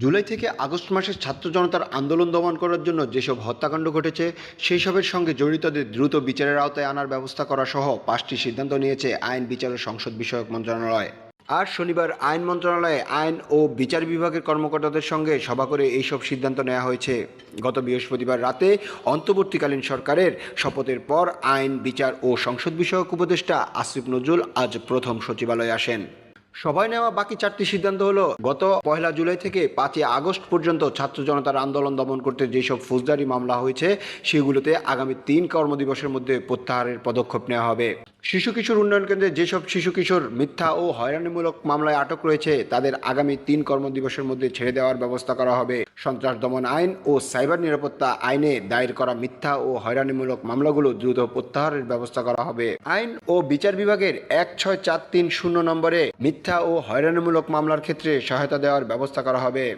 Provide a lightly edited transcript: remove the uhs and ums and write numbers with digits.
জুলাই থেকে আগস্ট মাসে ছাত্র জনতার আন্দোলন দমন করার জন্য যেসব হত্যাকাণ্ড ঘটেছে সেই সবের সঙ্গে জড়িতদের দ্রুত বিচারের আওতায় আনার ব্যবস্থা করা সহ 5টি সিদ্ধান্ত নিয়েছে আইন বিচার ও সংসদ বিষয়ক মন্ত্রণালয়। আর শনিবার আইন মন্ত্রণালয়ে আইন ও বিচার বিভাগের কর্মকর্তাদের সঙ্গে সভা করে এইসব সিদ্ধান্ত নেওয়া হয়েছে। গত বৃহস্পতিবার রাতে অন্তর্বর্তীকালীন সরকারের শপথের পর আইন বিচার ও সংসদ বিষয়ক উপদেষ্টা আসিফ নজরুল আজ প্রথম সচিবালয়ে আসেন। সভায় নেওয়া বাকি 4টি সিদ্ধান্ত হলো, গত 1 জুলাই থেকে 5 আগস্ট পর্যন্ত ছাত্র জনতার আন্দোলন দমন করতে যেসব ফৌজদারি মামলা হয়েছে সেগুলোতে আগামী 3 কর্মদিবসের মধ্যে প্রত্যাহারের পদক্ষেপ নেওয়া হবে। শিশু কিশোর উন্নয়ন কেন্দ্রে যেসব শিশু কিশোর মিথ্যা ও হয়রানিমূলক মামলায় আটক রয়েছে তাদের আগামী 3 কর্মদিবসের মধ্যে ছেড়ে দেওয়ার ব্যবস্থা করা হবে। সন্ত্রাস দমন আইন ও সাইবার নিরাপত্তা আইনে দায়ের করা মিথ্যা ও হয়রানিমূলক মামলাগুলো দ্রুত প্রত্যাহারের ব্যবস্থা করা হবে। আইন ও বিচার বিভাগের 16430 নম্বরে মিথ্যা ও হয়রানিমূলক মামলার ক্ষেত্রে সহায়তা দেওয়ার ব্যবস্থা করা হবে।